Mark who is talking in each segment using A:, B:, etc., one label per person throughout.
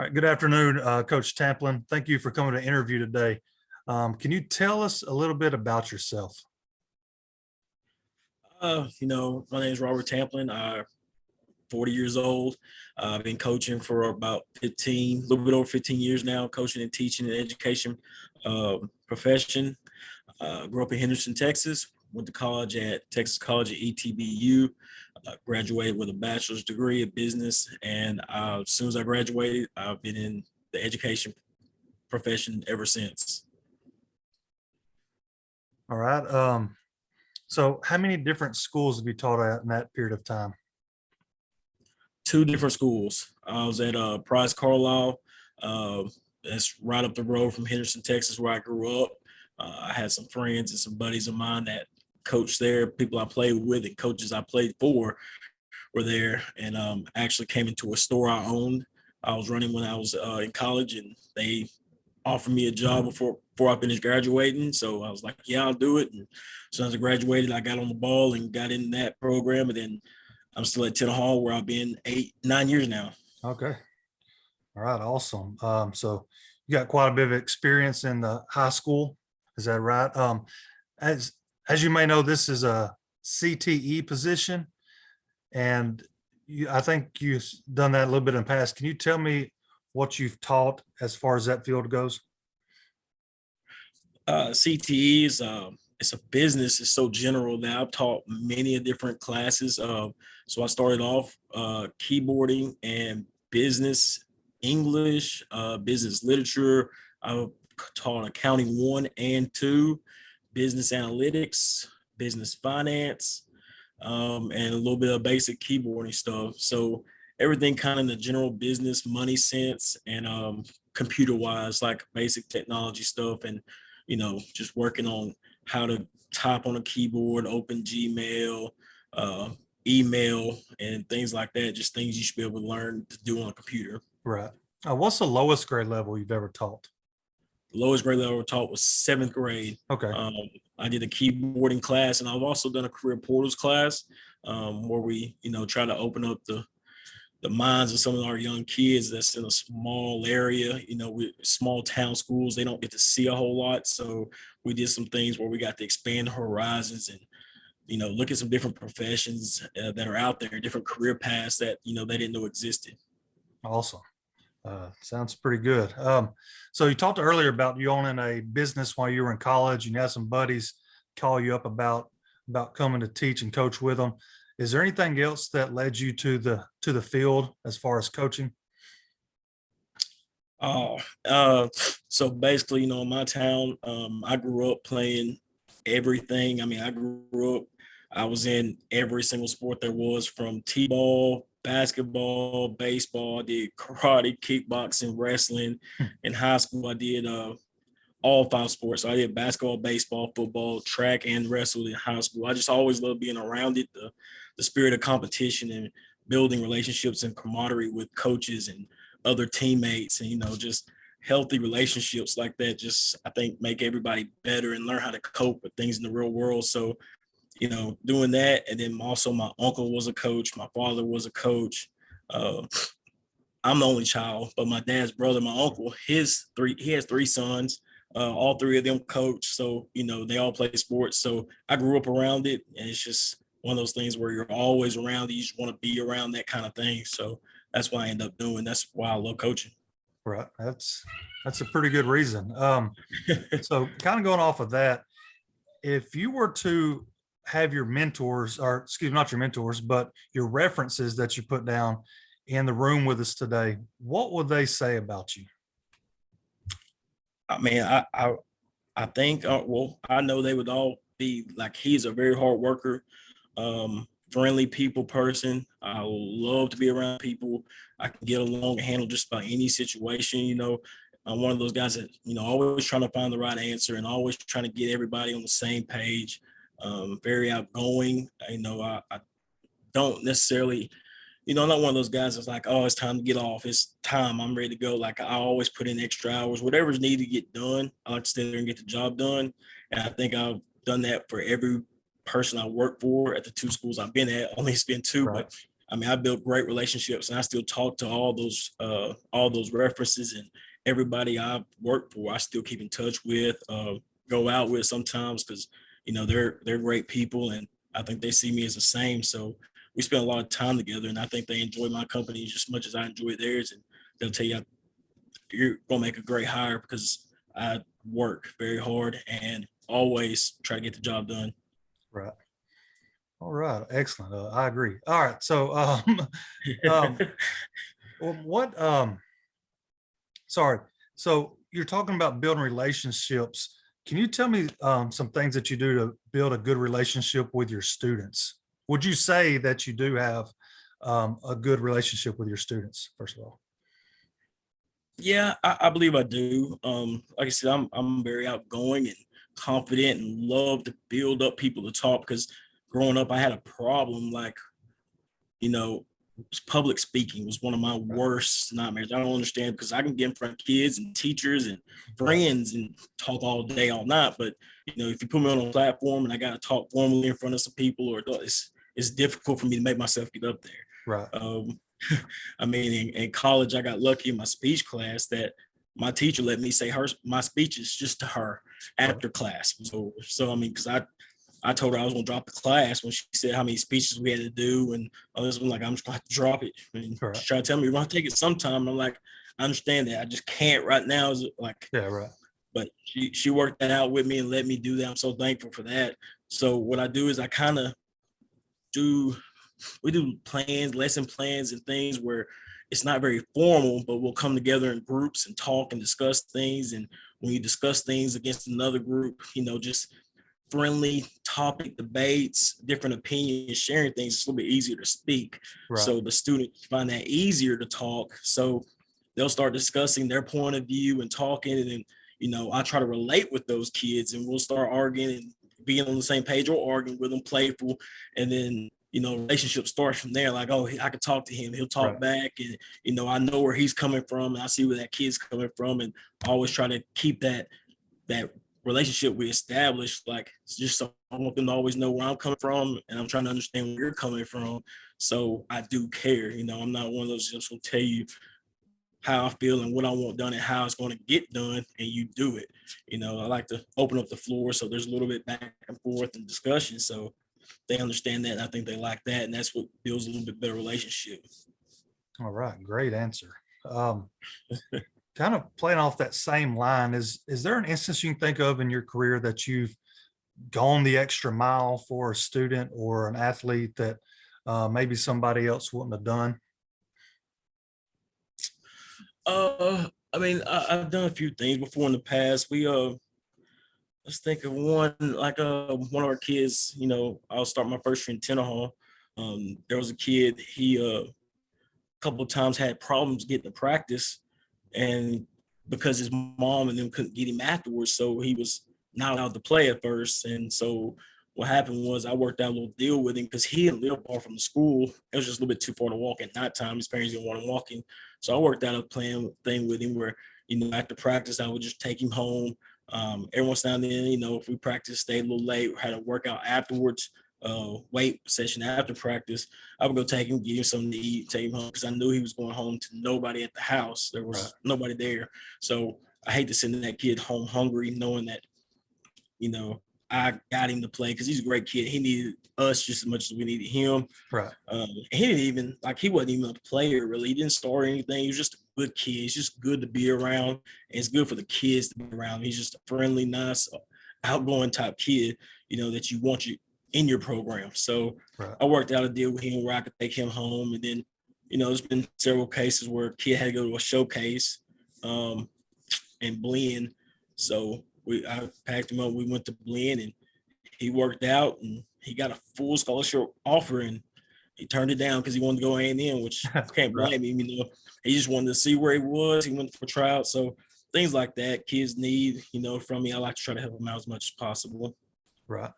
A: All right, good afternoon, Coach Tamplin. Thank you for coming to interview today. Can you tell us a little bit about yourself?
B: My name is Robert Tamplin. I'm 40 years old. I've been coaching for about 15, a little bit over 15 years now, coaching and teaching in the education profession. Grew up in Henderson, Texas. Went to college at Texas College at ETBU. Graduated with a bachelor's degree in business, and as soon as I graduated, I've been in the education profession ever since.
A: All right. So how many different schools have you taught at in that period of time?
B: Two different schools. I was at Price Carlisle. Uh, that's right up the road from Henderson, Texas, where I grew up. I had some friends and some buddies of mine that coached there. People I played with and coaches I played for were there, and actually came into a store I owned. I was running when I was in college, and they offered me a job before I finished graduating. So I was like, yeah, I'll do it. And as soon as I graduated, I got on the ball and got in that program. And then I'm still at Ten Hall, where I've been 8, 9 years now.
A: Okay. All right. Awesome. So you got quite a bit of experience in the high school. Is that right? As as you may know, this is a CTE position, and I think you've done that a little bit in the past. Can you tell me what you've taught as far as that field goes?
B: CTE is it's a business. It's so general that I've taught many different classes. So I started off keyboarding and business English, business literature. I've taught accounting 1 and 2, business analytics, business finance, and a little bit of basic keyboarding stuff. So everything kind of in the general business money sense, and computer wise, like basic technology stuff, and just working on how to type on a keyboard, open Gmail, uh, email, and things like that. Just things you should be able to learn to do on a computer.
A: Right. What's the lowest grade level you've ever taught?
B: The lowest grade level I taught was seventh grade.
A: Okay.
B: Um, I did a keyboarding class, and I've also done a career portals class, where we, try to open up the minds of some of our young kids that's in a small area. With small town schools, they don't get to see a whole lot. So we did some things where we got to expand horizons and look at some different professions that are out there, different career paths that they didn't know existed.
A: Awesome. Sounds pretty good. So you talked earlier about you owning a business while you were in college, and you had some buddies call you up about coming to teach and coach with them. Is there anything else that led you to the field as far as coaching?
B: Oh, uh, so basically, in my town, I grew up playing everything. I mean, I was in every single sport there was, from t-ball, basketball, baseball. I did karate, kickboxing, wrestling. In high school, I did all five sports. So I did basketball, baseball, football, track, and wrestled in high school. I just always loved being around it, the spirit of competition and building relationships and camaraderie with coaches and other teammates, and just healthy relationships like that. Just, I think, make everybody better and learn how to cope with things in the real world. So doing that, and then also my uncle was a coach, my father was a coach. Uh, I'm the only child, but my dad's brother, my uncle, he has three sons. All three of them coach, so they all play sports. So I grew up around it, and it's just one of those things where you're always around it. You just want to be around that kind of thing. So that's why I end up doing. That's why I love coaching.
A: Right. That's a pretty good reason. So kind of going off of that, if you were to have your mentors, or excuse me, not your mentors, but your references that you put down in the room with us today, what would they say about you?
B: I mean, I think, well, I know they would all be like, he's a very hard worker, friendly people person. I love to be around people. I can get along and handle just about any situation. I'm one of those guys that, always trying to find the right answer and always trying to get everybody on the same page. Very outgoing. I don't necessarily, I'm not one of those guys that's like, oh, it's time to get off. It's time. I'm ready to go. Like, I always put in extra hours, whatever's needed to get done. I like to stay there and get the job done. And I think I've done that for every person I work for at the two schools I've been at. Only it's been two,
A: Right.
B: but I mean, I built great relationships, and I still talk to all those references and everybody I've worked for. I still keep in touch with, go out with sometimes because they're great people, and I think they see me as the same. So we spend a lot of time together, and I think they enjoy my company just as much as I enjoy theirs. And they'll tell you you're gonna make a great hire because I work very hard and always try to get the job done.
A: Right. All right. Excellent. I agree. All right. So, um, what, sorry. So you're talking about building relationships. Can you tell me some things that you do to build a good relationship with your students? Would you say that you do have a good relationship with your students, first of all?
B: Yeah, I believe I do. Like I said, I'm very outgoing and confident and love to build up people to talk because growing up I had a problem like, you know, public speaking was one of my
A: Right.
B: worst nightmares. I don't understand because I can get in front of kids and teachers and
A: Right.
B: friends and talk all day, all night. But if you put me on a platform and I got to talk formally in front of some people, or it's difficult for me to make myself get up
A: Right.
B: there. I mean, in college, I got lucky in my speech class that my teacher let me say my speeches just to her
A: Right.
B: after class was over. So I mean, because I told her I was gonna drop the class when she said how many speeches we had to do, and I was like, I'm just gonna have to drop it. And
A: Right.
B: she tried to tell me you're gonna take it sometime. I'm like, I understand that, I just can't right now. Is like,
A: Yeah. Right.
B: but she worked that out with me and let me do that. I'm so thankful for that. So what I do is I kind of do we do plans, lesson plans, and things where it's not very formal, but we'll come together in groups and talk and discuss things. And when you discuss things against another group, just friendly topic debates, different opinions, sharing things, it's a little bit easier to speak.
A: Right.
B: So the students find that easier to talk. So they'll start discussing their point of view and talking. And then, I try to relate with those kids and we'll start arguing and being on the same page or arguing with them, playful. And then, relationship starts from there. Like, oh, I could talk to him. He'll talk
A: Right.
B: back. And, I know where he's coming from and I see where that kid's coming from. And I always try to keep that relationship we established. Like, it's just so I want them to always know where I'm coming from and I'm trying to understand where you're coming from. So I do care. I'm not one of those just gonna tell you how I feel and what I want done and how it's going to get done, and you do it. I like to open up the floor so there's a little bit back and forth and discussion. So they understand that. And I think they like that. And that's what builds a little bit better relationship.
A: All right. Great answer. Um, Kind of playing off that same line, is there an instance you can think of in your career that you've gone the extra mile for a student or an athlete that maybe somebody else wouldn't have done?
B: I mean, I've done a few things before in the past. Let's think of one, like one of our kids, I'll start my first year in Tenaha. There was a kid, he a couple of times had problems getting to practice, and because his mom and them couldn't get him afterwards, so he was not allowed to play at first. And so what happened was I worked out a little deal with him because he didn't live far from the school. It was just a little bit too far to walk at night time. His parents didn't want him walking. So I worked out a plan thing with him where, after practice, I would just take him home. Every once now and then, if we practiced, stayed a little late, had a workout afterwards, weight session after practice, I would go take him, get him something to eat, take him home because I knew he was going home to nobody at the house. There
A: Right.
B: was nobody there. So I hate to send that kid home hungry, knowing that, you know, I got him to play because he's a great kid. He needed us just as much as we needed him.
A: Right.
B: He didn't even he wasn't even a player really. He didn't start anything. He was just a good kid. He's just good to be around. And it's good for the kids to be around. He's just a friendly, nice, outgoing type kid, that you want you in your program. So
A: Right.
B: I worked out a deal with him where I could take him home. And then, there's been several cases where a kid had to go to a showcase and blend. So I packed him up. We went to blend and he worked out and he got a full scholarship offer and he turned it down because he wanted to go A&M, which I can't
A: Right.
B: blame him. He just wanted to see where he was. He went for tryouts. So things like that kids need, from me. I like to try to help them out as much as possible.
A: Right.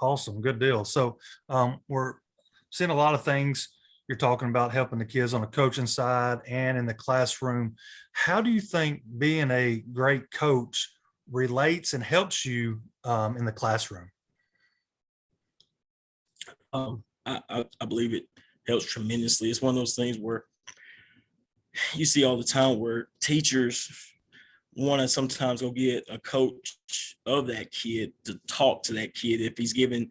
A: Awesome. Good deal. So we're seeing a lot of things. You're talking about helping the kids on the coaching side and in the classroom. How do you think being a great coach relates and helps you in the classroom?
B: I believe it helps tremendously. It's one of those things where you see all the time where teachers want to sometimes go get a coach of that kid to talk to that kid if he's giving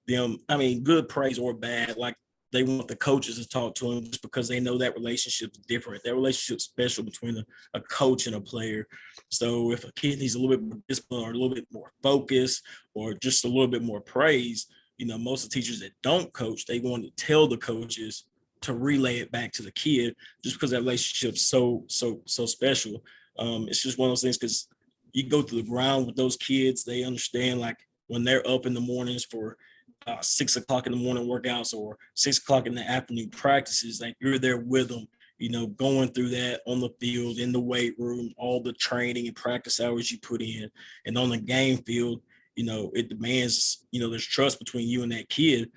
B: them, I mean, good praise or bad. Like they want the coaches to talk to him just because they know that relationship's different. That relationship's special between a coach and a player. So if a kid needs a little bit more discipline or a little bit more focus or just a little bit more praise, most of the teachers that don't coach, they want to tell the coaches to relay it back to the kid just because that relationship's so special. It's just one of those things because you go through the ground with those kids, they understand like when they're up in the mornings for 6 o'clock in the morning workouts or 6 o'clock in the afternoon practices, like you're there with them, going through that on the field, in the weight room, all the training and practice hours you put in, and on the game field, it demands, there's trust between you and that kid,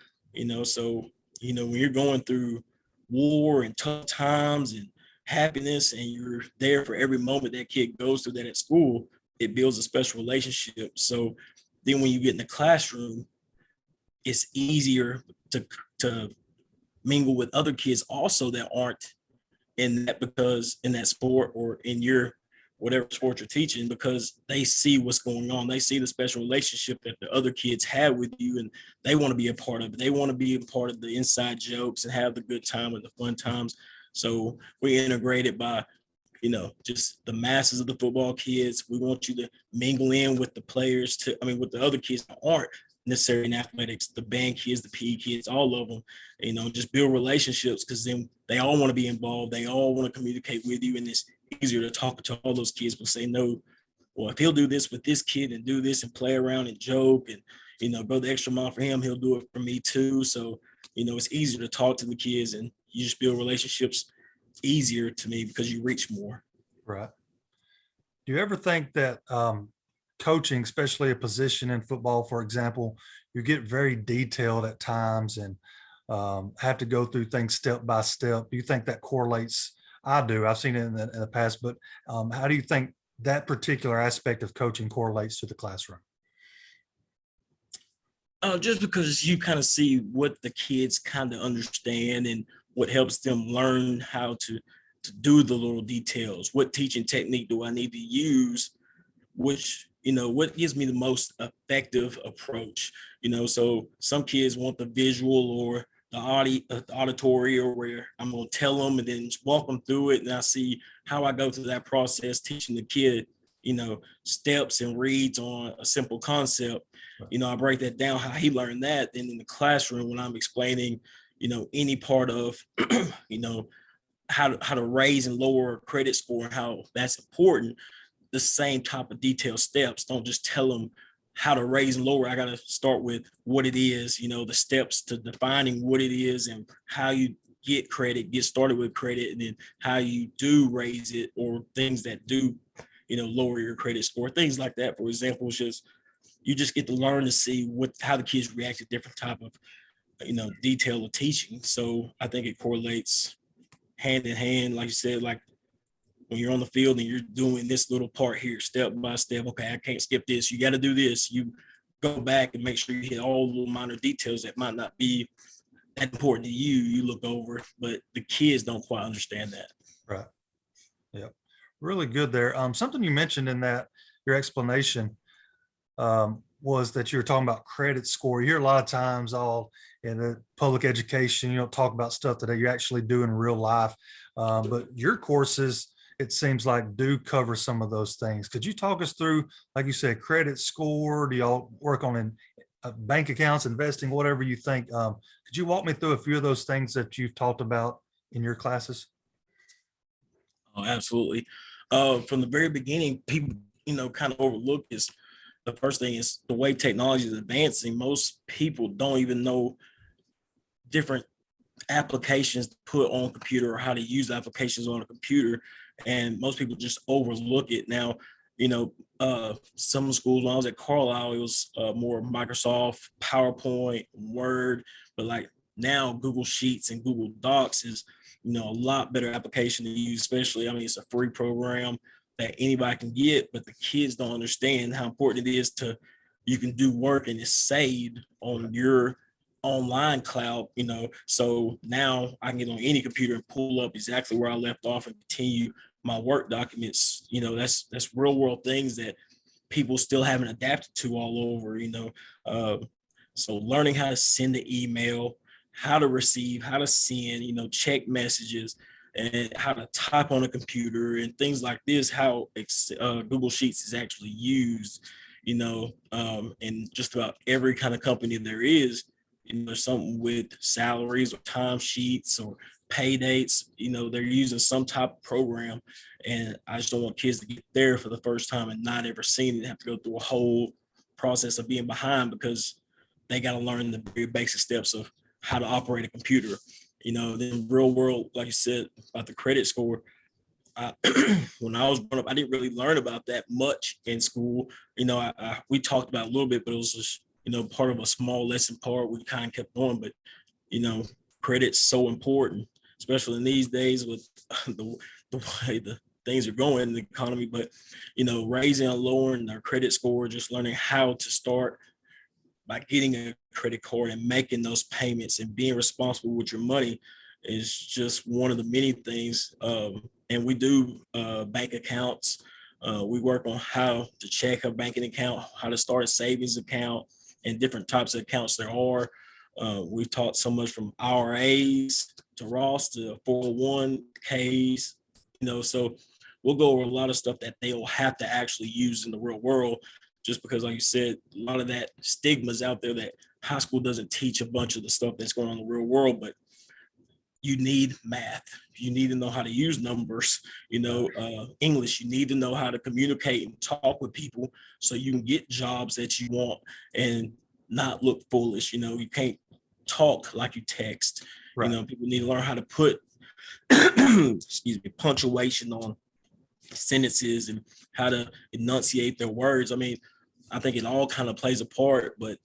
B: so, when you're going through war and tough times and happiness and you're there for every moment that kid goes through that at school, it builds a special relationship. So then when you get in the classroom, it's easier to mingle with other kids also that aren't in that, because in that sport or in your whatever sport you're teaching, because they see what's going on. They see the special relationship that the other kids have with you, and they want to be a part of it. They want to be a part of the inside jokes and have the good time and the fun times. So we integrate it by, just the masses of the football kids. We want you to mingle in with the players with the other kids that aren't necessarily in athletics, the band kids, the PE kids, all of them, just build relationships, because then they all want to be involved. They all want to communicate with you. And it's easier to talk to all those kids, but say, no, well, if he'll do this with this kid and do this and play around and joke and, go the extra mile for him, he'll do it for me too. So, it's easier to talk to the kids and you just build relationships easier to me because you reach more.
A: Right. Do you ever think that coaching, especially a position in football, for example, you get very detailed at times and have to go through things step by step? Do you think that correlates? I do. I've seen it in the past, but how do you think that particular aspect of coaching correlates to the classroom?
B: Just because you kind of see what the kids kind of understand and what helps them learn how to do the little details. What teaching technique do I need to use? Which, what gives me the most effective approach? So some kids want the visual or the auditory, or where I'm going to tell them and then just walk them through it. And I see how I go through that process, teaching the kid, steps and reads on a simple concept. I break that down, how he learned that. Then in the classroom, when I'm explaining, any part of, how to raise and lower a credit score and how that's important, the same type of detailed steps. Don't just tell them how to raise and lower. I got to start with what it is, the steps to defining what it is and how you get started with credit, and then how you do raise it, or things that do, lower your credit score, things like that. For example, it's just, you just get to learn to see how the kids react to different type of, detail of teaching. So I think it correlates hand in hand, like you said, like when you're on the field and you're doing this little part here, step by step. Okay, I can't skip this. You got to do this. You go back and make sure you hit all the little minor details that might not be that important to you. You look over, but the kids don't quite understand that.
A: Right. Yep. Really good there. Something you mentioned in that your explanation was that you were talking about credit score. You hear a lot of times all in the public education, you don't talk about stuff that you actually do in real life. But your courses, it seems like, do cover some of those things. Could you talk us through, like you said, credit score? Do y'all work on bank accounts, investing, whatever you think? Could you walk me through a few of those things that you've talked about in your classes?
B: Oh, absolutely. From the very beginning, people, kind of overlook is the first thing is the way technology is advancing. Most people don't even know different applications to put on a computer or how to use applications on a computer. And most people just overlook it. Now, some schools, when I was at Carlisle, it was more Microsoft, PowerPoint, Word, but like now Google Sheets and Google Docs is, a lot better application to use, especially, it's a free program that anybody can get, but the kids don't understand how important it is you can do work and it's saved on your online cloud, so now I can get on any computer and pull up exactly where I left off and continue my work documents. That's real world things that people still haven't adapted to all over. Uh, so learning how to send the email, how to receive, how to send, check messages, and how to type on a computer and things like this, how Google Sheets is actually used, in just about every kind of company there is. There's something with salaries or time sheets or pay dates. They're using some type of program, and I just don't want kids to get there for the first time and not ever seen it and have to go through a whole process of being behind because they got to learn the very basic steps of how to operate a computer. Then real world, like you said about the credit score. I, when I was growing up, I didn't really learn about that much in school. We talked about it a little bit, but it was just part of a small lesson part. We kind of kept going, but you know, credit's so important, especially in these days with the way the things are going in the economy. But raising and lowering their credit score, just learning how to start by getting a credit card and making those payments and being responsible with your money is just one of the many things. And we do bank accounts. We work on how to check a banking account, how to start a savings account, and different types of accounts there are. We've taught so much from IRAs to Ross to 401ks, so we'll go over a lot of stuff that they'll have to actually use in the real world, just because, like you said, a lot of that stigma is out there that high school doesn't teach a bunch of the stuff that's going on in the real world. But you need math, you need to know how to use numbers, English, you need to know how to communicate and talk with people so you can get jobs that you want and not look foolish. You can't talk like you text.
A: Right.
B: People need to learn how to put excuse me, punctuation on sentences and how to enunciate their words. I mean, I think it all kind of plays a part, but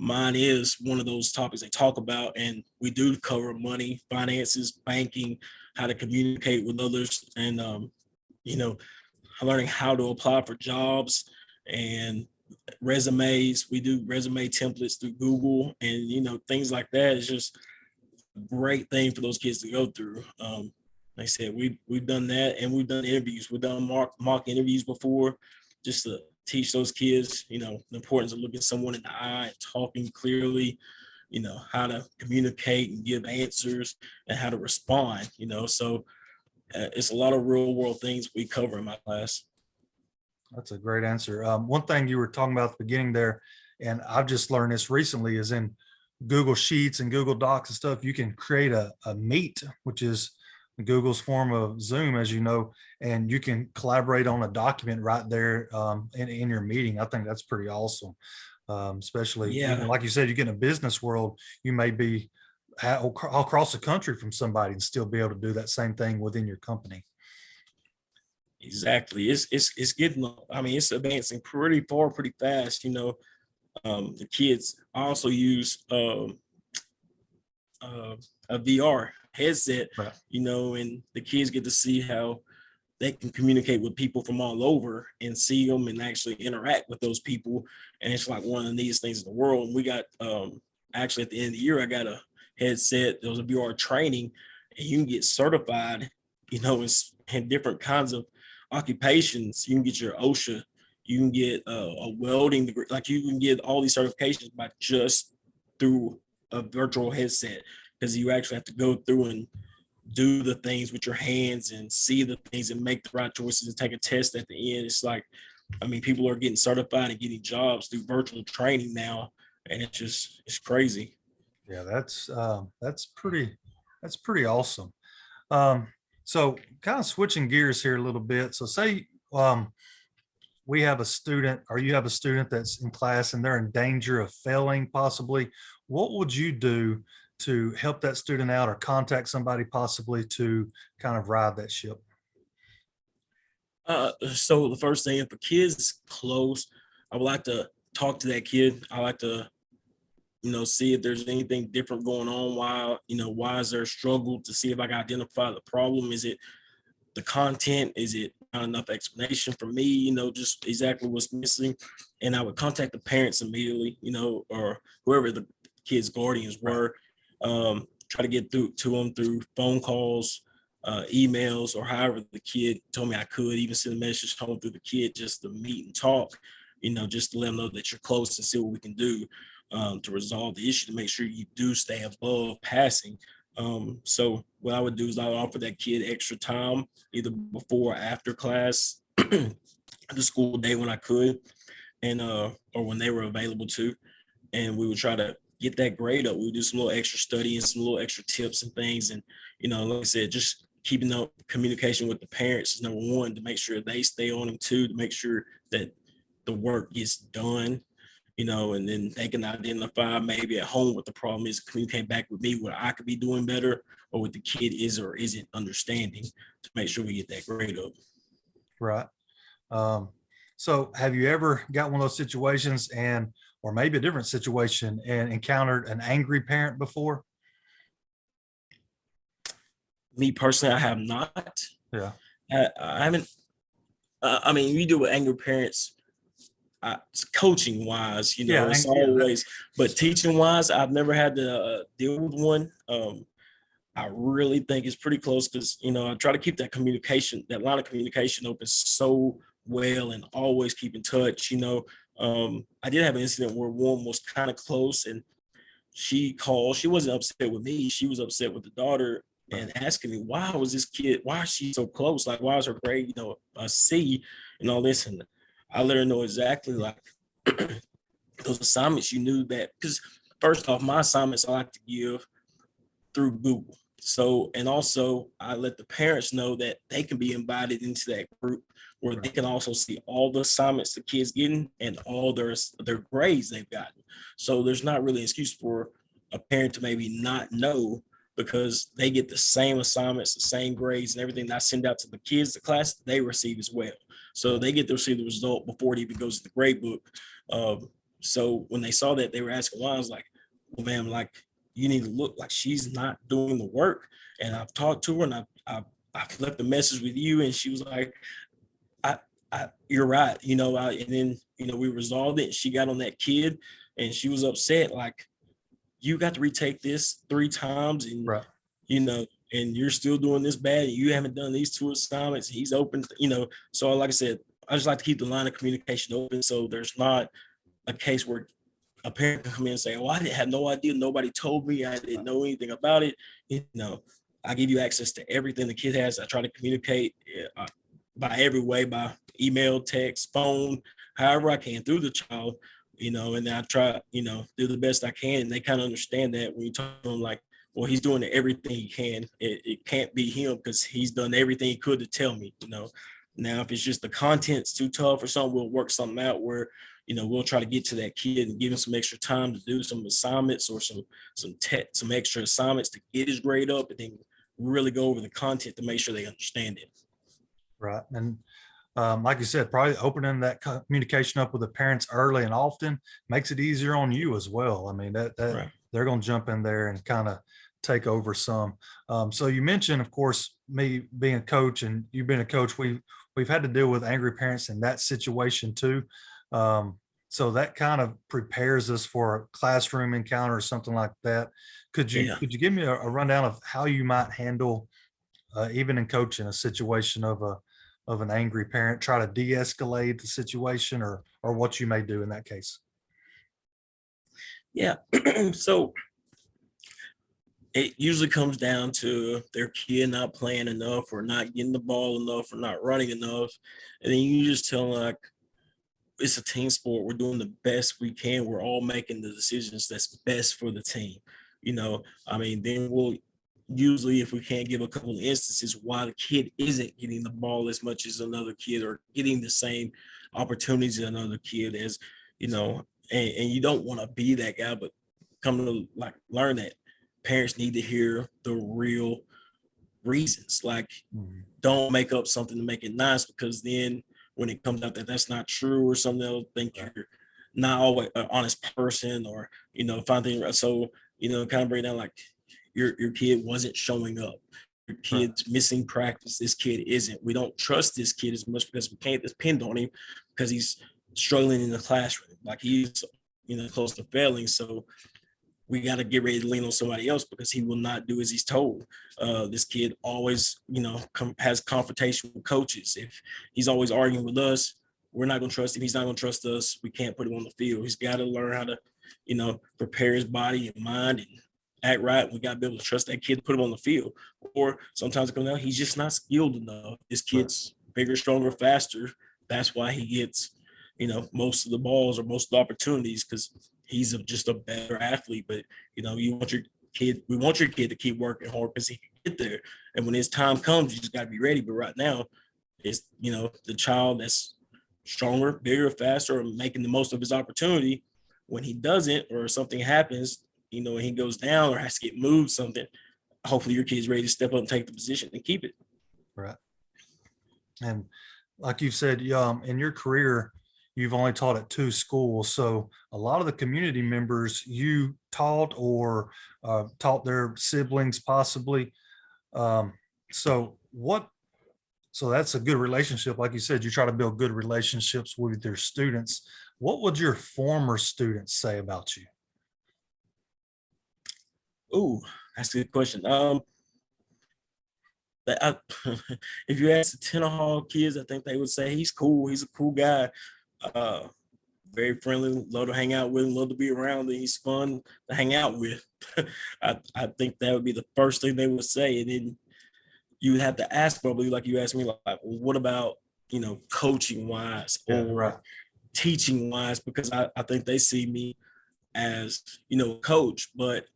B: mine is one of those topics they talk about, and we do cover money, finances, banking, how to communicate with others, and learning how to apply for jobs and resumes. We do resume templates through Google, and things like that. It's just a great thing for those kids to go through. Like I said, we've done that, and we've done interviews. We've done mock interviews before, just to teach those kids, the importance of looking someone in the eye and talking clearly, how to communicate and give answers and how to respond, so it's a lot of real world things we cover in my class.
A: That's a great answer. One thing you were talking about at the beginning there, and I've just learned this recently, is in Google Sheets and Google Docs and stuff, you can create a meet, which is Google's form of Zoom, as you know, and you can collaborate on a document right there in your meeting. I think that's pretty awesome. Especially,
B: Yeah,
A: like you said, you get in a business world, you may be all across the country from somebody and still be able to do that same thing within your company.
B: exactly. It's getting, I mean, it's advancing pretty far, pretty fast. The kids also use a VR headset,
A: Right.
B: and the kids get to see how they can communicate with people from all over and see them and actually interact with those people. And it's like one of the neatest things in the world. And we got actually at the end of the year, I got a headset. There was a VR training, and you can get certified, in different kinds of occupations. You can get your OSHA, you can get a welding degree, like you can get all these certifications by just through a virtual headset, because you actually have to go through and do the things with your hands and see the things and make the right choices and take a test at the end. It's like, I mean, people are getting certified and getting jobs through virtual training now, and it's crazy.
A: Yeah, that's pretty awesome. Um, so kind of switching gears here a little bit. So say we have a student, or you have a student that's in class and they're in danger of failing possibly. What would you do to help that student out, or contact somebody possibly to kind of ride that ship?
B: So the first thing, if a kid's close, I would like to talk to that kid. I like to, see if there's anything different going on. Why is there a struggle, to see if I can identify the problem. Is it the content? Is it not enough explanation for me? Just exactly what's missing. And I would contact the parents immediately, or whoever the kids' guardians were. Try to get through to them through phone calls, emails, or however the kid told me I could, even send a message home through the kid just to meet and talk, just to let them know that you're close and see what we can do to resolve the issue, to make sure you do stay above passing. So what I would do is I would offer that kid extra time, either before or after class, the school day when I could, and or when they were available to, and we would try to get that grade up. We would do some little extra study and some little extra tips and things, and like I said, just keeping up communication with the parents is number one, to make sure they stay on them too, to make sure that the work gets done, and then they can identify maybe at home what the problem is, communicate back with me what I could be doing better, or what the kid is or isn't understanding, to make sure we get that grade up.
A: Right. So have you ever got one of those situations or maybe a different situation and encountered an angry parent before?
B: Me personally, I have not.
A: Yeah.
B: I haven't. I mean, you deal with angry parents, coaching wise,
A: Yeah.
B: it's
A: Yeah.
B: always, but teaching wise, I've never had to deal with one. I really think it's pretty close because, I try to keep that line of communication open so well, and always keep in touch. I did have an incident where one was kind of close, and she called. She wasn't upset with me. She was upset with the daughter and asking me, why is she so close? Like, why is her grade, a C and all this? And I let her know exactly, like, those assignments, you knew that, because first off, my assignments I like to give through Google. So, and also I let the parents know that they can be invited into that group where they can also see all the assignments the kids getting and all their grades they've gotten. So there's not really an excuse for a parent to maybe not know, because they get the same assignments, the same grades, and everything that I send out to the kids, the class, they receive as well. So they get to see the result before it even goes to the grade book. So when they saw that, they were asking why. I was like, well, ma'am, like, you need to look like she's not doing the work. And I've talked to her, and I've left a message with you. And she was like, you're right. And then, we resolved it. She got on that kid, and she was upset. Like, you got to retake this 3 times, and,
A: Right.
B: And you're still doing this bad. And you haven't done these 2 assignments. He's open, So like I said, I just like to keep the line of communication open, so there's not a case where a parent can come in and say, "Oh, I didn't have no idea. Nobody told me. I didn't know anything about it." I give you access to everything the kid has. I try to communicate by every way, by email, text, phone, however I can through the child, and then I try, do the best I can. And they kind of understand that when you talk to them, like, well, he's doing everything he can. It can't be him because he's done everything he could to tell me, Now, if it's just the content's too tough or something, we'll work something out where, we'll try to get to that kid and give him some extra time to do some assignments or some extra assignments to get his grade up, and then really go over the content to make sure they understand it.
A: Right. And like you said, probably opening that communication up with the parents early and often makes it easier on you as well. I mean, that
B: Right.
A: they're going to jump in there and kind of take over some. So you mentioned, of course, me being a coach and you being a coach, we've had to deal with angry parents in that situation too. So that kind of prepares us for a classroom encounter or something like that. Could you
B: Yeah.
A: give me a rundown of how you might handle, even in coaching, a situation of an angry parent, try to de-escalate the situation, or what you may do in that case?
B: Yeah. So it usually comes down to their kid not playing enough, or not getting the ball enough, or not running enough. And then you just tell them, like, it's a team sport. We're doing the best we can. We're all making the decisions that's best for the team. I mean, then we'll usually, if we can't give a couple of instances why the kid isn't getting the ball as much as another kid, or getting the same opportunities as another kid, as, and you don't want to be that guy, but come to, like, learn that parents need to hear the real reasons. Like,
A: Mhm.
B: don't make up something to make it nice, because then when it comes out that that's not true or something, they'll think
A: Right.
B: you're not always an honest person, or find things. So kind of bring down, like, your kid wasn't showing up, your
A: Right.
B: kid's missing practice, this kid isn't, we don't trust this kid as much because we can't depend on him because he's struggling in the classroom, like he's close to failing. So we got to get ready to lean on somebody else because he will not do as he's told. This kid always, has confrontation with coaches. If he's always arguing with us, we're not going to trust him. He's not going to trust us. We can't put him on the field. He's got to learn how to, prepare his body and mind and act right. We got to be able to trust that kid to put him on the field. Or sometimes it comes out, he's just not skilled enough. This kid's bigger, stronger, faster. That's why he gets, most of the balls or most of the opportunities because he's just a better athlete. But you want your kid, we want your kid to keep working hard because he can get there. And when his time comes, you just got to be ready. But right now, it's the child that's stronger, bigger, faster, or making the most of his opportunity. When he doesn't, or something happens, and he goes down or has to get moved, something. Hopefully, your kid's ready to step up and take the position and keep it.
A: Right. And like you said, in your career, you've only taught at 2 schools. So a lot of the community members you taught or taught their siblings possibly. Um, so what, so that's a good relationship. Like you said, you try to build good relationships with your students. What would your former students say about you?
B: Ooh, that's a good question. If you ask the Tenor Hall kids, I think they would say he's cool. He's a cool guy. Uh, Very friendly, love to hang out with him, love to be around him. He's fun to hang out with. I think that would be the first thing they would say. And then you would have to ask probably like you asked me, like, well, what about, coaching wise
A: Yeah,
B: or
A: right.
B: teaching wise? Because I think they see me as, coach, but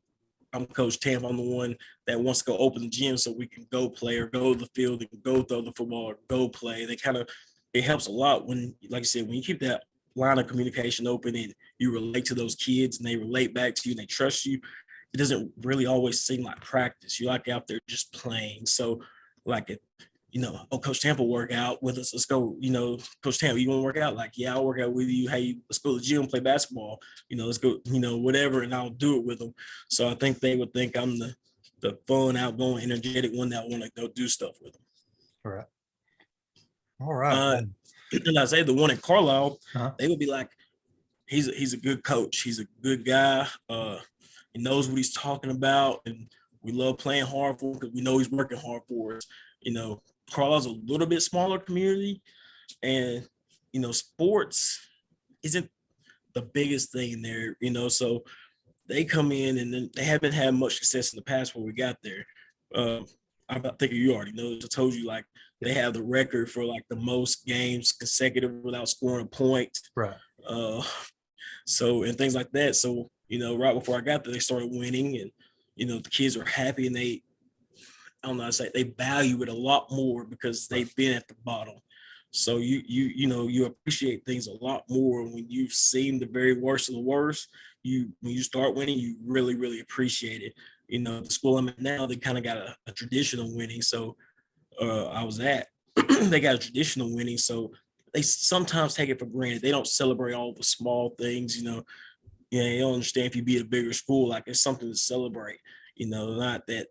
B: I'm Coach Tam. I'm the one that wants to go open the gym so we can go play or go to the field and go throw the football or go play. It helps a lot when, like I said, when you keep that line of communication open and you relate to those kids and they relate back to you and they trust you. It doesn't really always seem like practice. You're like out there just playing. So like it, oh, Coach Tampa work out with us. Let's go, Coach Tampa, you want to work out? Like, yeah, I'll work out with you. Hey, let's go to the gym, play basketball. Let's go, whatever, and I'll do it with them. So I think they would think I'm the fun, outgoing, energetic one that want to go do stuff with them.
A: All right. All right.
B: And I say the one in Carlisle,
A: Uh-huh.
B: they would be like, he's a good coach. He's a good guy. He knows what he's talking about, and we love playing hard for him because we know he's working hard for us. Carlisle's a little bit smaller community, and sports isn't the biggest thing there. So they come in and then they haven't had much success in the past when we got there. I think you already know. I told you like they have the record for like the most games consecutive without scoring a point.
A: Right.
B: So and things like that. So right before I got there, they started winning, and the kids are happy, and I don't know, I say they value it a lot more because they've been at the bottom. So you appreciate things a lot more when you've seen the very worst of the worst. When you start winning, you really, really appreciate it. The school I'm at now, they kind of got a tradition of winning. So I was at, they got a tradition of winning. So they sometimes take it for granted. They don't celebrate all the small things, you don't understand if you beat a bigger school, like it's something to celebrate, not that,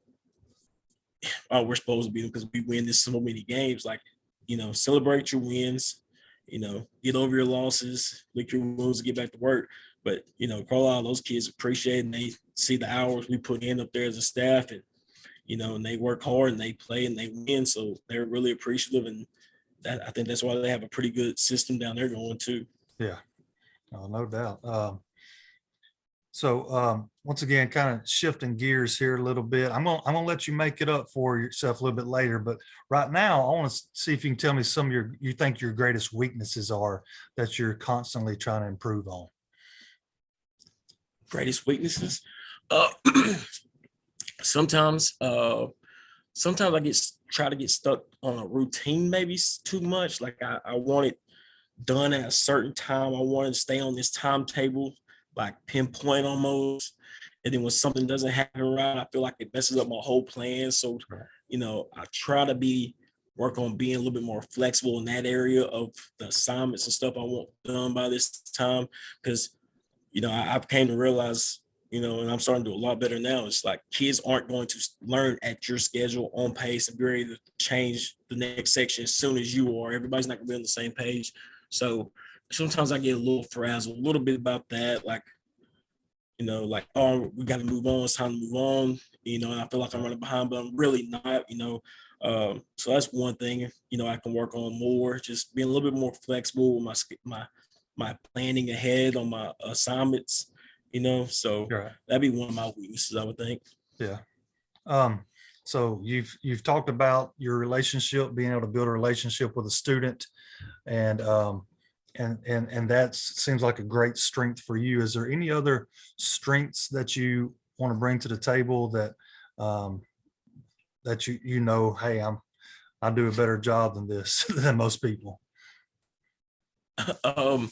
B: oh, we're supposed to be because we win this so many games. Like, celebrate your wins, get over your losses, lick your wounds, and get back to work. But, Carlisle, those kids appreciate it, and they see the hours we put in up there as a staff, and, and they work hard and they play and they win. So they're really appreciative. And I think that's why they have a pretty good system down there going too.
A: Yeah. No doubt. So once again, kind of shifting gears here a little bit. I'm gonna let you make it up for yourself a little bit later, but right now I want to see if you can tell me some of you think your greatest weaknesses are that you're constantly trying to improve on.
B: Greatest weaknesses. Uh, sometimes sometimes I try to get stuck on a routine maybe too much. Like I want it done at a certain time. I want to stay on this timetable, like pinpoint almost. And then when something doesn't happen right, I feel like it messes up my whole plan. So,
A: Right.
B: I try to work on being a little bit more flexible in that area of the assignments and stuff I want done by this time. Because, I've came to realize, and I'm starting to do a lot better now. It's like kids aren't going to learn at your schedule on pace and be ready to change the next section as soon as you are. Everybody's not going to be on the same page. So sometimes I get a little frazzled, a little bit about that. Like like, oh, we got to move on. It's time to move on. And I feel like I'm running behind, but I'm really not. So that's one thing. I can work on more, just being a little bit more flexible with my planning ahead on my assignments. So
A: Right.
B: that'd be one of my weaknesses, I would think.
A: Yeah. Um, so you've talked about your relationship, being able to build a relationship with a student, and and that seems like a great strength for you. Is there any other strengths that you want to bring to the table that um, that hey, I do a better job than this than most people?
B: um,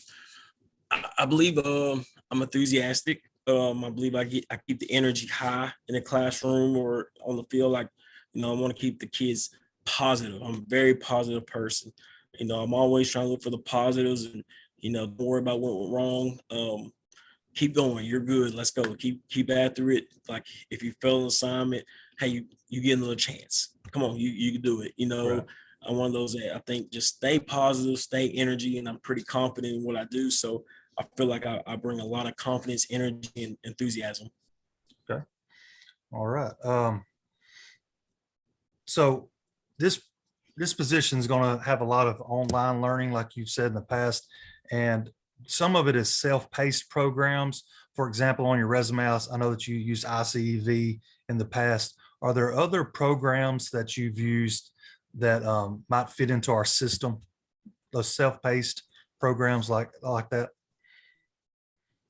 B: I believe I'm enthusiastic. I believe I keep the energy high in the classroom or on the field. Like, I want to keep the kids positive. I'm a very positive person. I'm always trying to look for the positives and don't worry about what went wrong. Keep going. You're good. Let's go. Keep after it. Like if you fail an assignment, hey, you get another chance. Come on, you can do it.
A: Right.
B: I'm one of those that I think just stay positive, stay energy, and I'm pretty confident in what I do. So I feel like I bring a lot of confidence, energy, and enthusiasm.
A: Okay. All right. So this this position is going to have a lot of online learning, like you've said in the past, and some of it is self-paced programs. For example, on your resume, I know that you used ICEV in the past. Are there other programs that you've used that might fit into our system? Those self-paced programs like that,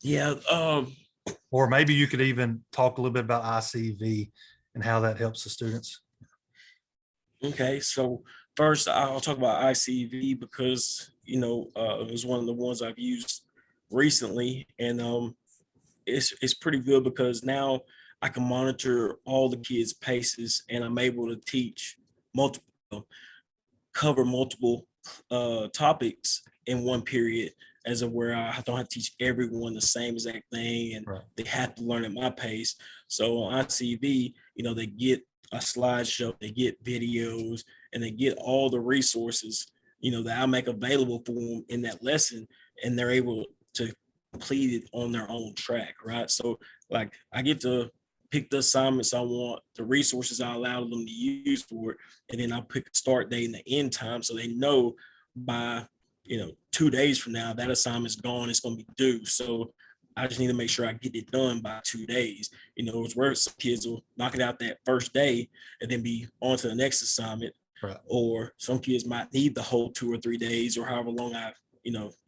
B: Yeah.
A: or maybe you could even talk a little bit about ICEV and how that helps the students.
B: Okay. So first, I'll talk about ICV because it was one of the ones I've used recently, and it's pretty good because now I can monitor all the kids' paces, and I'm able to teach multiple, cover multiple topics in one period, as of where I don't have to teach everyone the same exact thing, and
A: Right.
B: they have to learn at my pace. So on ICV, they get a slideshow, they get videos, and they get all the resources, that I make available for them in that lesson, and they're able to complete it on their own track, right? So like I get to pick the assignments I want, the resources I allow them to use for it, and then I pick a start date and the end time so they know by 2 days from now that assignment's gone, it's going to be due. So I just need to make sure I get it done by 2 days. It's where some kids will knock it out that first day and then be on to the next assignment,
A: Right.
B: or some kids might need the whole 2 or 3 days or however long I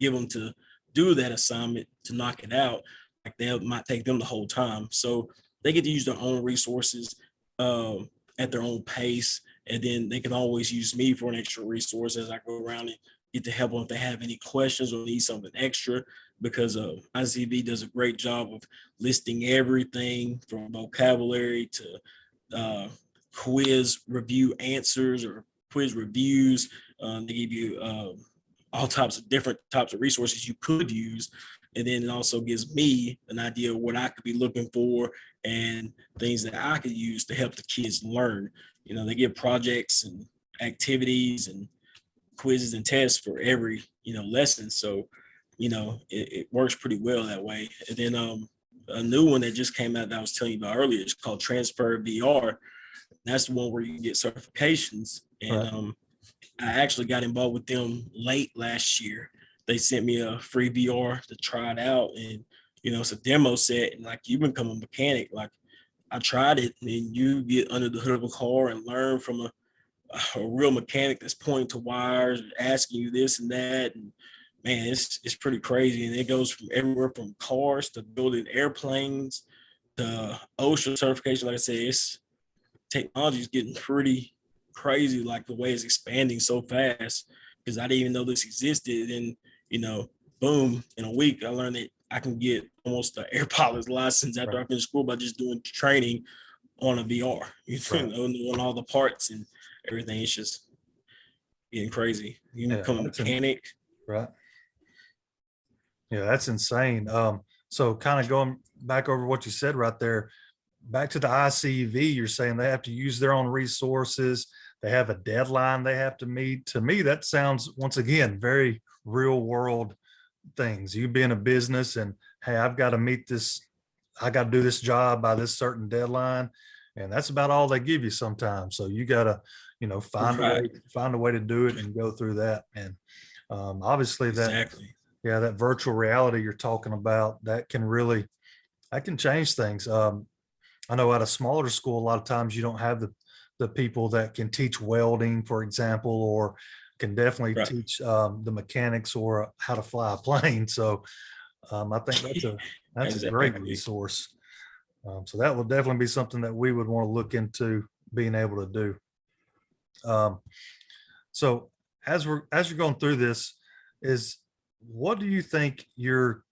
B: give them to do that assignment to knock it out. Like they might take them the whole time, so they get to use their own resources at their own pace, and then they can always use me for an extra resource as I go around and get to help them if they have any questions or need something extra, because ICV does a great job of listing everything from vocabulary to uh, quiz review answers or quiz reviews. They give you all types of different types of resources you could use. And then it also gives me an idea of what I could be looking for and things that I could use to help the kids learn. They give projects and activities and quizzes and tests for every lesson. So it works pretty well that way. And then a new one that just came out that I was telling you about earlier is called Transfer VR. That's the one where you get certifications. And
A: Right.
B: I actually got involved with them late last year. They sent me a free VR to try it out, and it's a demo set. And like you become a mechanic, like I tried it, and you get under the hood of a car and learn from a real mechanic that's pointing to wires, asking you this and that, and man, it's pretty crazy. And it goes from everywhere from cars to building airplanes to OSHA certification. Like I said, it's technology is getting pretty crazy, like the way it's expanding so fast, because I didn't even know this existed. And, boom, in a week, I learned that I can get almost an air pilot's license after
A: Right.
B: I finish school by just doing training on a VR,
A: Right.
B: knowing all the parts and everything. It's just getting crazy. You
A: Yeah.
B: become a mechanic.
A: Right. Yeah, that's insane. So kind of going back over what you said right there, back to the ICV, you're saying they have to use their own resources. They have a deadline they have to meet. To me, that sounds, once again, very real world things. You being a business and, hey, I've got to meet this. I got to do this job by this certain deadline, and that's about all they give you sometimes. So you got to,
B: Right.
A: find a way to do it and go through that. And obviously
B: Exactly.
A: that virtual reality you're talking about, that can change things. I know at a smaller school, a lot of times you don't have the people that can teach welding, for example, or can definitely
B: Right.
A: teach the mechanics or how to fly a plane. So I think that's a great
B: Exactly.
A: resource. So that will definitely be something that we would want to look into being able to do. Um, so as you're going through this, is what do you think your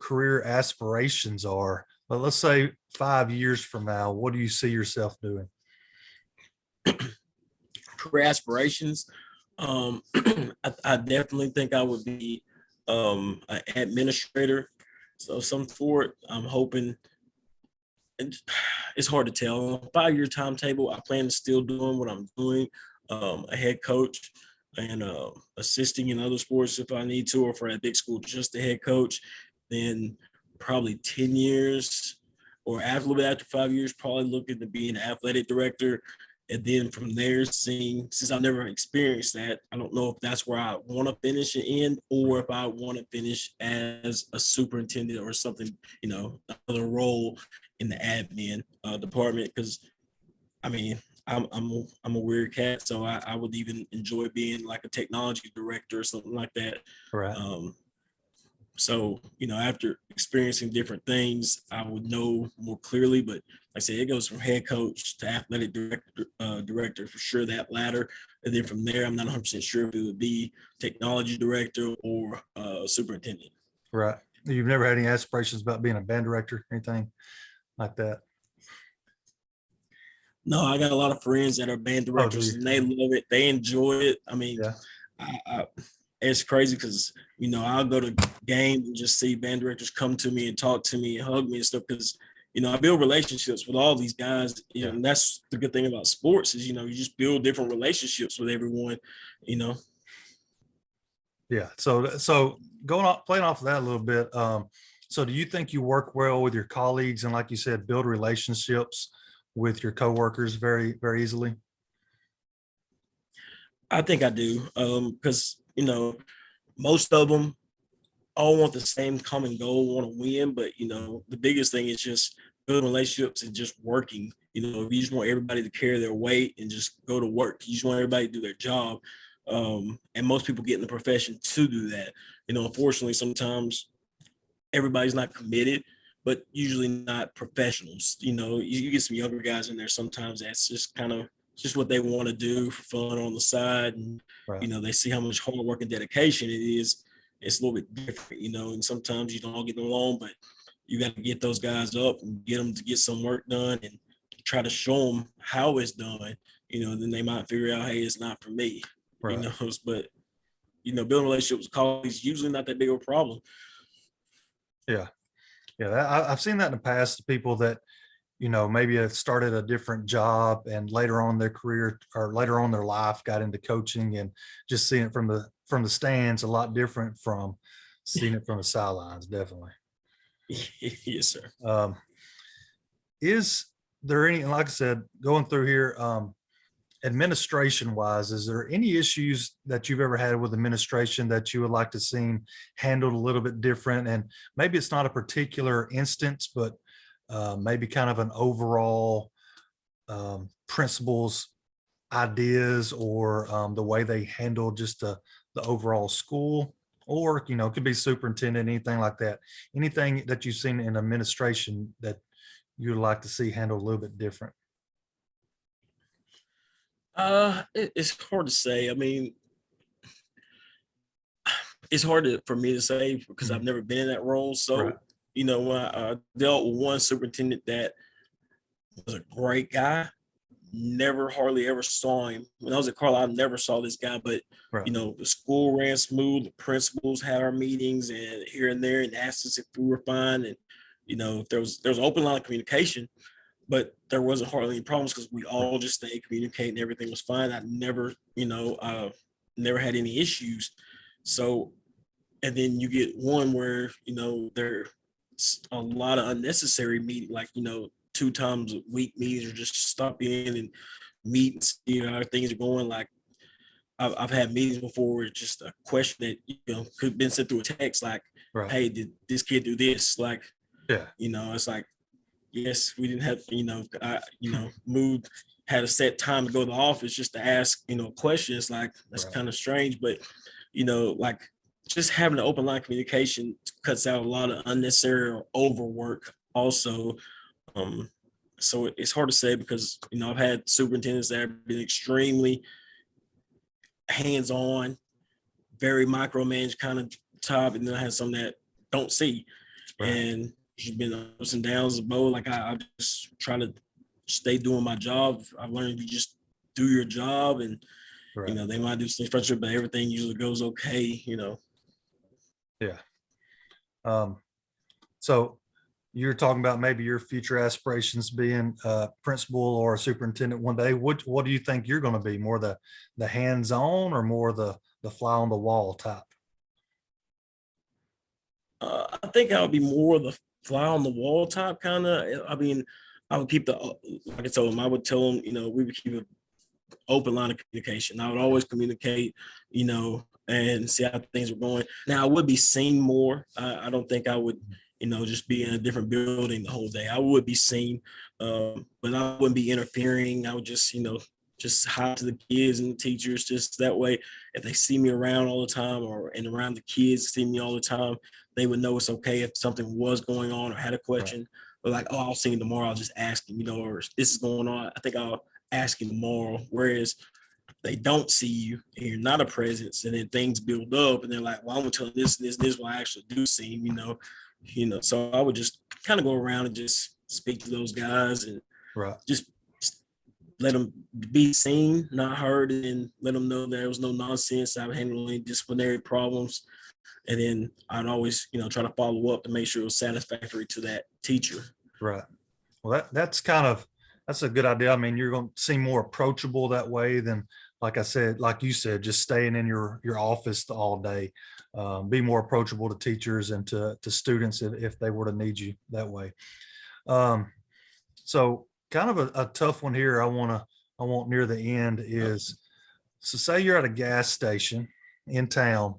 A: career aspirations are? But let's say 5 years from now, what do you see yourself doing?
B: Career aspirations. I definitely think I would be an administrator. So some sort. I'm hoping. And it's hard to tell. On a 5 year timetable, I plan to still doing what I'm doing, a head coach and assisting in other sports if I need to, or for a big school, just a head coach. Then probably 10 years or after, a little bit after 5 years, probably looking to be an athletic director. And then from there, seeing, since I've never experienced that, I don't know if that's where I want to finish and end, or if I want to finish as a superintendent or something, another role in the admin department. Because I mean, I'm a weird cat, so I would even enjoy being like a technology director or something like that.
A: Right.
B: Um, so after experiencing different things, I would know more clearly. But like I said, it goes from head coach to athletic director for sure, that ladder, and then from there, I'm not 100% sure if it would be technology director or superintendent.
A: Right. You've never had any aspirations about being a band director, anything like that?
B: No, I got a lot of friends that are band
A: Oh, do
B: directors
A: you?
B: and they love it. They enjoy it. I mean,
A: Yeah.
B: it's crazy because I'll go to games and just see band directors come to me and talk to me and hug me and stuff because I build relationships with all these guys.
A: Yeah.
B: And that's the good thing about sports is you just build different relationships with everyone. You know,
A: Yeah. So going on, playing off of that a little bit. So do you think you work well with your colleagues and, like you said, build relationships with your coworkers very, very easily?
B: I think I do because most of them all want the same common goal, want to win. But the biggest thing is just building relationships and just working. If you just want everybody to carry their weight and just go to work, you just want everybody to do their job. And most people get in the profession to do that. Unfortunately, sometimes everybody's not committed, but usually not professionals. You get some younger guys in there. Sometimes that's just kind of just what they want to do for fun on the side, and
A: Right.
B: they see how much hard work and dedication it is. It's a little bit different, and sometimes you don't all get along, but you got to get those guys up and get them to get some work done and try to show them how it's done. Then they might figure out, hey, it's not for me.
A: Right.
B: But building relationships with colleagues is usually not that big of a problem.
A: Yeah. Yeah. I've seen that in the past. People that, maybe have started a different job and later on in their career or later on in their life got into coaching, and just seeing it from the stands a lot different from seeing it from the sidelines. Definitely.
B: Yes, sir.
A: Um, is there any, like I said, going through here, administration wise, is there any issues that you've ever had with administration that you would like to see handled a little bit different? And maybe it's not a particular instance, but maybe kind of an overall principles, ideas, or the way they handle just the overall school, or it could be superintendent, anything like that. Anything that you've seen in administration that you'd like to see handled a little bit different?
B: It's hard to say. I mean, it's hard for me to say because I've
A: Mhm.
B: never been in that role.
A: Right.
B: So, when I dealt with one superintendent that was a great guy, never hardly ever saw him. When I was at Carlisle, I never saw this guy, but
A: Right.
B: the school ran smooth. The principals had our meetings and here and there and asked us if we were fine. And, there was an open line of communication, but there wasn't hardly any problems because we
A: Right.
B: all just stayed communicating. Everything was fine. I never, never had any issues. So, and then you get one where, they're a lot of unnecessary meeting, like, 2 times a week meetings, or just stop in and meet and see how things are going. Like, I've had meetings before where it's just a question that, could have been sent through a text, like,
A: Right.
B: hey, did this kid do this? Like,
A: Yeah.
B: it's like, yes, we didn't have, moved, had a set time to go to the office just to ask, questions. Like, that's
A: Right.
B: kind of strange, but, like, just having an open line communication cuts out a lot of unnecessary or overwork also. Um, so it's hard to say because, I've had superintendents that have been extremely hands-on, very micromanaged kind of top, and then I had some that don't see.
A: Right.
B: And there's been ups and downs of both. Like, I just try to stay doing my job. I've learned you just do your job, and
A: Right.
B: they might do things frustrated, but everything usually goes okay.
A: Yeah. So you're talking about maybe your future aspirations being a principal or a superintendent one day. What do you think you're going to be? More the hands-on or more the fly on the wall type?
B: I think I would be more of the fly on the wall type kind of. I mean, I would keep like I told him, I would tell him, we would keep an open line of communication. I would always communicate, and see how things are going. Now, I would be seen more. I don't think I would, just be in a different building the whole day. I would be seen, but I wouldn't be interfering. I would just, just hi to the kids and the teachers, just that way. If they see me around all the time, or and around the kids see me all the time, they would know it's okay if something was going on or had a
A: Right.
B: question. Or like, oh, I'll see you tomorrow. I'll just ask him, or this is going on. I think I'll ask him tomorrow. Whereas they don't see you and you're not a presence, and then things build up, and they're like, well, I'm gonna tell them this when I actually do see him. So I would just kind of go around and just speak to those guys and
A: Right.
B: just let them be seen, not heard, and let them know there was no nonsense. I would handle any disciplinary problems, and then I'd always, try to follow up to make sure it was satisfactory to that teacher.
A: Right. Well, that's a good idea. I mean, you're going to seem more approachable that way than, like you said, just staying in your office all day. Be more approachable to teachers and to students if they were to need you that way. Um, so kind of a tough one here. I want near the end is, so say you're at a gas station in town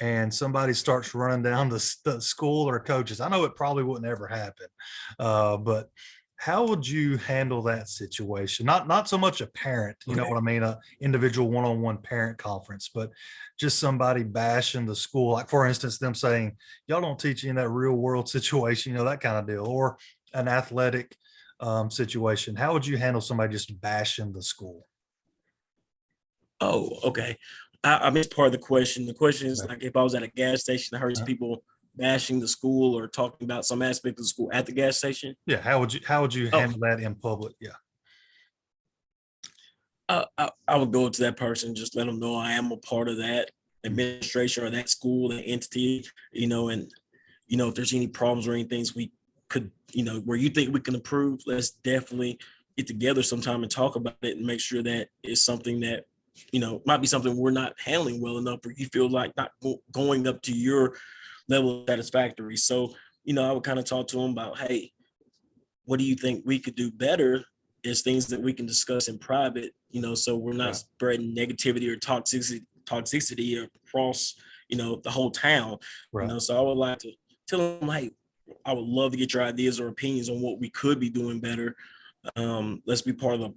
A: and somebody starts running down the school or coaches. I know it probably wouldn't ever happen, but how would you handle that situation? Not so much a parent, you know
B: Okay.
A: what I mean, a individual one-on-one parent conference, but just somebody bashing the school. Like for instance, them saying, "Y'all don't teach you in that real world situation," that kind of deal, or an athletic situation. How would you handle somebody just bashing the school?
B: Oh, okay. I missed part of the question. The question is
A: Okay.
B: like, if I was at a gas station, I heard
A: Uh,
B: people bashing the school or talking about some aspect of the school at the gas station.
A: Yeah, how would you
B: Oh,
A: handle that in public? Yeah.
B: I would go to that person, just let them know I am a part of that
A: Mm.
B: administration or that school, that entity, and if there's any problems or any things we could, where you think we can improve, let's definitely get together sometime and talk about it and make sure that it's something that, might be something we're not handling well enough, or you feel like not going up to your level of satisfactory. So, I would kind of talk to them about, hey, what do you think we could do better? Is things that we can discuss in private, so we're not
A: Right.
B: spreading negativity or toxicity across, the whole town.
A: Right.
B: So I would like to tell them, like, I would love to get your ideas or opinions on what we could be doing better. Let's be part of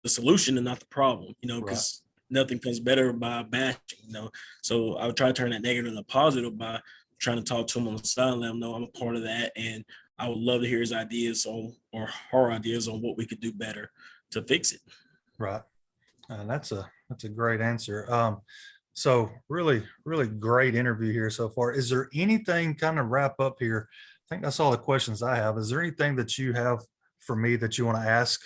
B: the solution and not the problem,
A: Right.
B: because nothing comes better by bashing, So I would try to turn that negative into positive by trying to talk to him on the side and let him know I'm a part of that. And I would love to hear his ideas on, or her ideas on, what we could do better to fix it.
A: Right. That's a great answer. So really, really great interview here so far. Is there anything kind of wrap up here? I think that's all the questions I have. Is there anything that you have for me that you want to ask?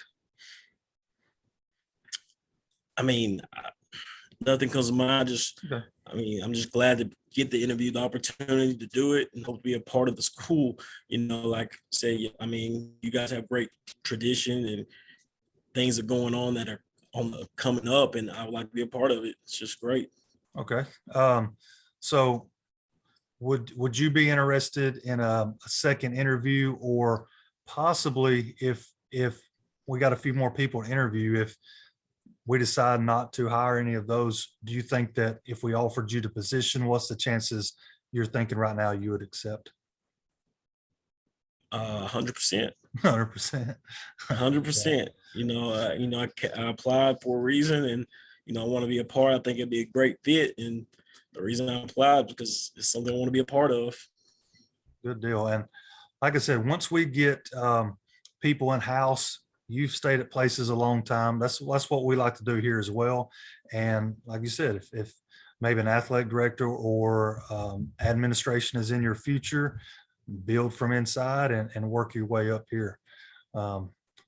B: I mean, nothing comes to mind.
A: Okay.
B: I'm just glad to get the interview, the opportunity to do it, and hope to be a part of the school. Like I say, you guys have great tradition and things are going on that are on the coming up, and I would like to be a part of it. It's just great.
A: Okay. So would you be interested in a second interview, or possibly if we got a few more people to interview, if we decide not to hire any of those, do you think that if we offered you the position, what's the chances you're thinking right now you would accept?
B: 100%.
A: 100%.
B: 100%. I applied for a reason, and I want to be a part. I think it'd be a great fit, and the reason I applied because it's something I want to be a part of.
A: Good deal. And like I said, once we get people in house, you've stayed at places a long time. That's what we like to do here as well. And like you said, if maybe an athletic director or administration is in your future, build from inside and work your way up here.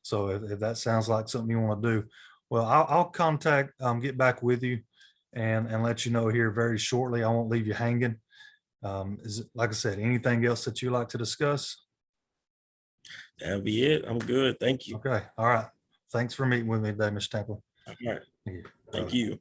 A: So if that sounds like something you want to do, well, I'll contact, get back with you and let you know here very shortly. I won't leave you hanging. Is it, like I said, anything else that you like to discuss?
B: That'll be it. I'm good. Thank you.
A: Okay. All right. Thanks for meeting with me today, Mr. Temple.
B: All right.
A: Thank you.
B: Thank you.